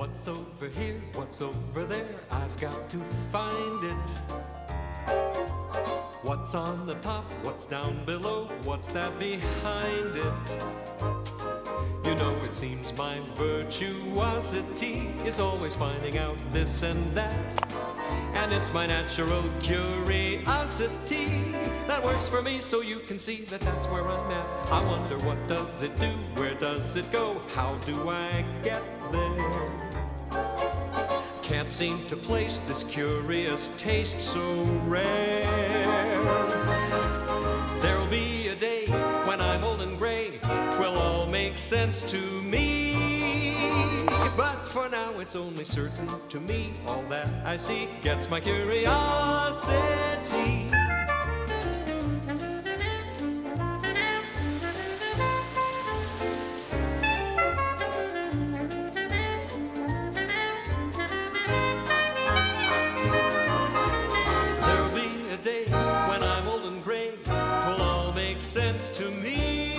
What's over here? What's over there? I've got to find it. What's on the top? What's down below? What's that behind it? You know, it seems my virtuosity is always finding out this and that. And it's my natural curiosity that works for me, so you can see that that's where I'm at. I wonder, what does it do? Where does it go? How do I get there? Can't seem to place this curious taste so rare. There'll be a day when I'm old and gray, 'twill all make sense to me. But for now it's only certain to me, all that I see gets my curiosity. There'll be a day when I'm old and gray, 'twill all make sense to me.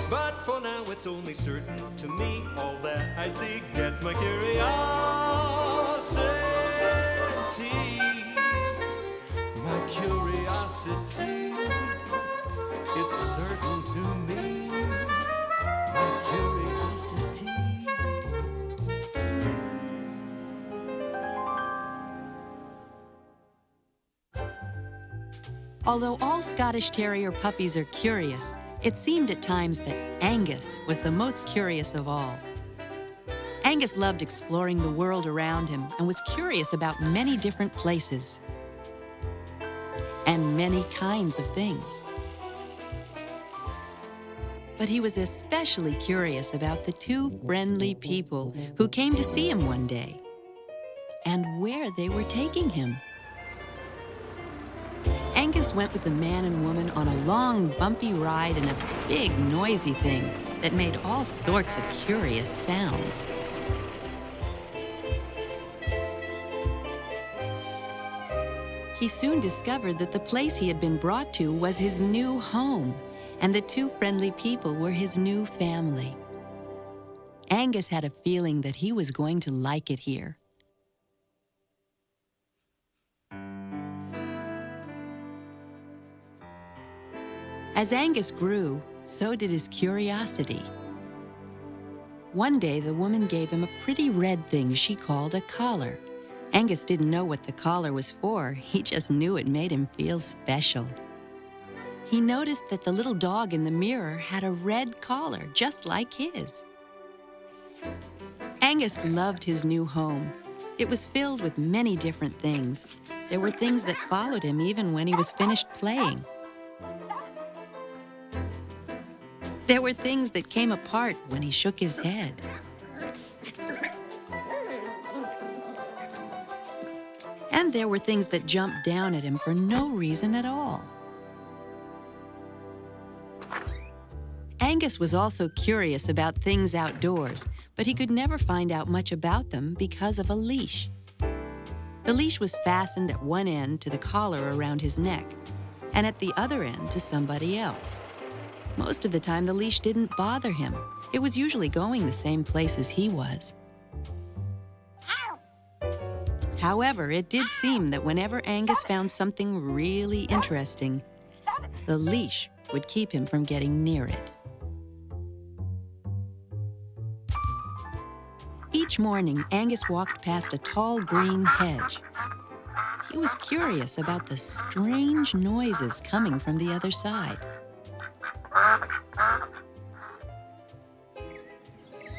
But for now it's only certain to me, all that I see gets my curiosity. My curiosity, it's certain to me. My curiosity. Although all Scottish Terrier puppies are curious, it seemed at times that Angus was the most curious of all. Angus loved exploring the world around him and was curious about many different places and many kinds of things. But he was especially curious about the two friendly people who came to see him one day and where they were taking him. Angus went with the man and woman on a long, bumpy ride in a big, noisy thing that made all sorts of curious sounds. He soon discovered that the place he had been brought to was his new home, and the two friendly people were his new family. Angus had a feeling that he was going to like it here. As Angus grew, so did his curiosity. One day, the woman gave him a pretty red thing she called a collar. Angus didn't know what the collar was for. He just knew it made him feel special. He noticed that the little dog in the mirror had a red collar, just like his. Angus loved his new home. It was filled with many different things. There were things that followed him even when he was finished playing. There were things that came apart when he shook his head. And there were things that jumped down at him for no reason at all. Angus was also curious about things outdoors, but he could never find out much about them because of a leash. The leash was fastened at one end to the collar around his neck, and at the other end to somebody else. Most of the time, the leash didn't bother him. It was usually going the same place as he was. However, it did seem that whenever Angus found something really interesting, the leash would keep him from getting near it. Each morning, Angus walked past a tall green hedge. He was curious about the strange noises coming from the other side.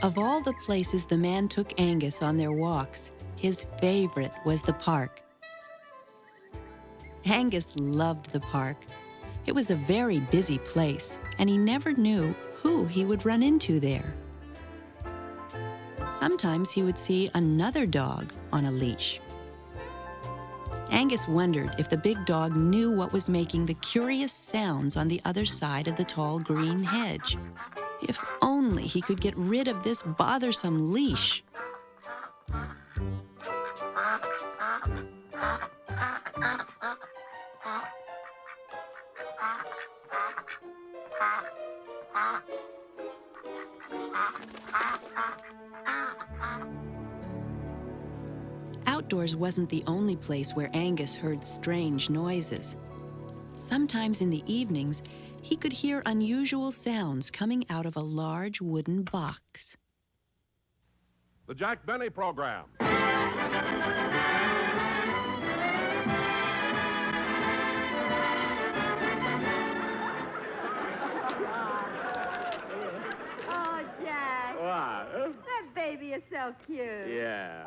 Of all the places the man took Angus on their walks, his favorite was the park. Angus loved the park. It was a very busy place, and he never knew who he would run into there. Sometimes he would see another dog on a leash. Angus wondered if the big dog knew what was making the curious sounds on the other side of the tall green hedge. If only he could get rid of this bothersome leash. Outdoors wasn't the only place where Angus heard strange noises. Sometimes in the evenings, he could hear unusual sounds coming out of a large wooden box. The Jack Benny Program. Oh, Jack. What? That baby is so cute. Yeah.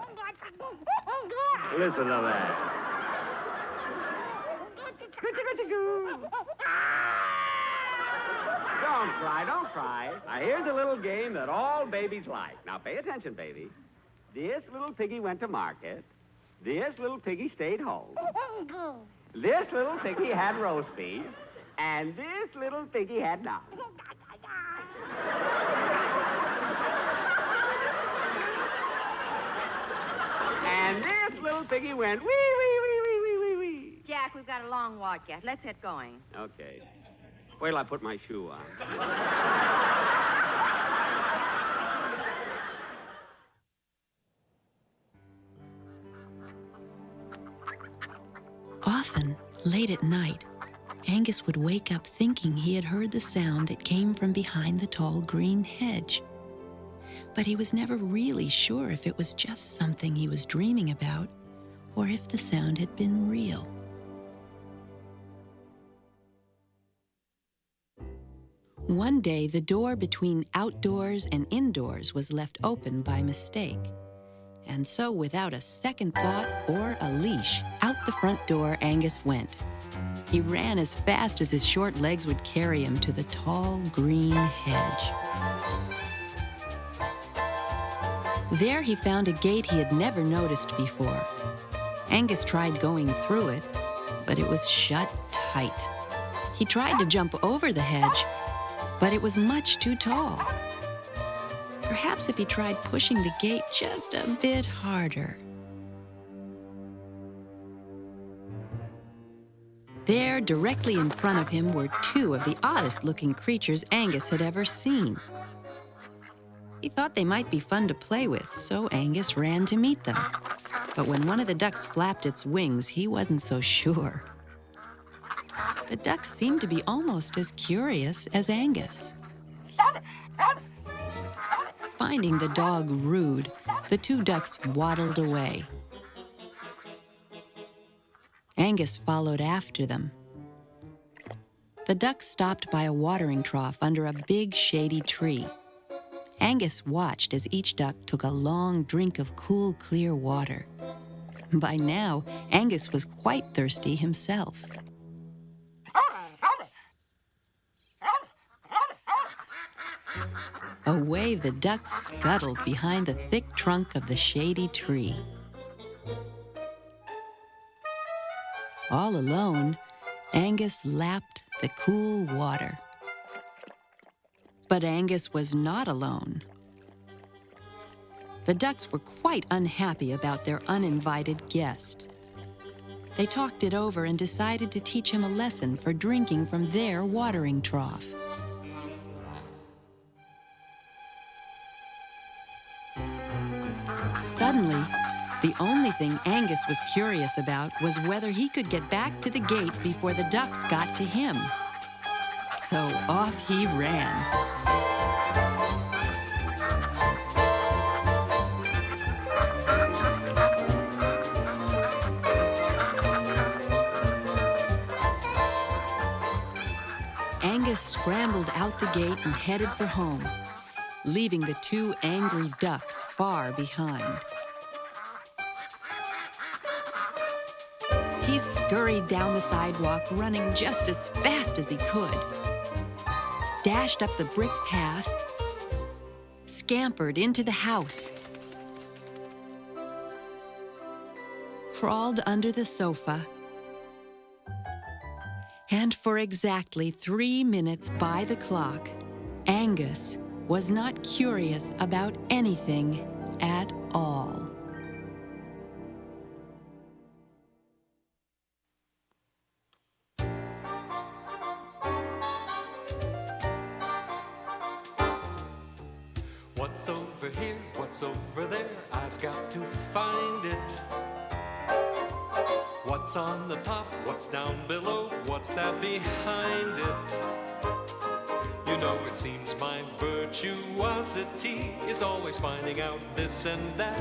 Listen to that. Don't cry, don't cry. Now, here's a little game that all babies like. Now, pay attention, baby. This little piggy went to market. This little piggy stayed home. This little piggy had roast beef. And this little piggy had none. And this little piggy went wee, wee, wee, wee, wee, wee, wee. Jack, we've got a long walk yet. Let's get going. Okay. Wait till I put my shoe on. Often, late at night, Angus would wake up thinking he had heard the sound that came from behind the tall green hedge. But he was never really sure if it was just something he was dreaming about or if the sound had been real. One day, the door between outdoors and indoors was left open by mistake. And so, without a second thought or a leash, out the front door Angus went. He ran as fast as his short legs would carry him to the tall green hedge. There he found a gate he had never noticed before. Angus tried going through it, but it was shut tight. He tried to jump over the hedge, but it was much too tall. Perhaps if he tried pushing the gate just a bit harder. There, directly in front of him, were two of the oddest-looking creatures Angus had ever seen. He thought they might be fun to play with, so Angus ran to meet them. But when one of the ducks flapped its wings, he wasn't so sure. The ducks seemed to be almost as curious as Angus. Finding the dog rude, the two ducks waddled away. Angus followed after them. The ducks stopped by a watering trough under a big shady tree. Angus watched as each duck took a long drink of cool, clear water. By now, Angus was quite thirsty himself. Away the ducks scuttled behind the thick trunk of the shady tree. All alone, Angus lapped the cool water. But Angus was not alone. The ducks were quite unhappy about their uninvited guest. They talked it over and decided to teach him a lesson for drinking from their watering trough. Suddenly, the only thing Angus was curious about was whether he could get back to the gate before the ducks got to him. So off he ran. Angus scrambled out the gate and headed for home, leaving the two angry ducks far behind. He scurried down the sidewalk, running just as fast as he could, dashed up the brick path, scampered into the house, crawled under the sofa, and for exactly 3 minutes by the clock, Angus was not curious about anything at all. What's over here? What's over there? I've got to find it. What's on the top? What's down below? What's that behind it? You know, it seems my virtuosity is always finding out this and that.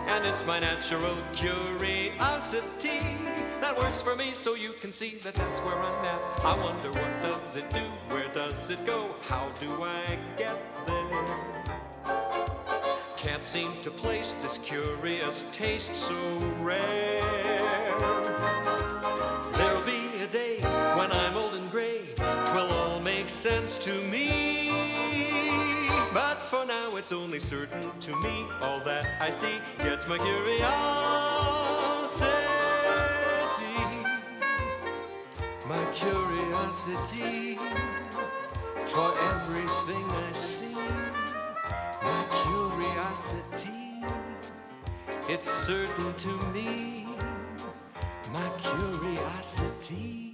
And it's my natural curiosity that works for me, so you can see that that's where I'm at. I wonder, what does it do? Where does it go? How do I get there? Can't seem to place this curious taste so rare. There'll be a day when I'm old and gray, 'twill all make sense to me. But for now it's only certain to me, all that I see gets my curiosity. My curiosity for everything I see. My curiosity, it's certain to me. My curiosity.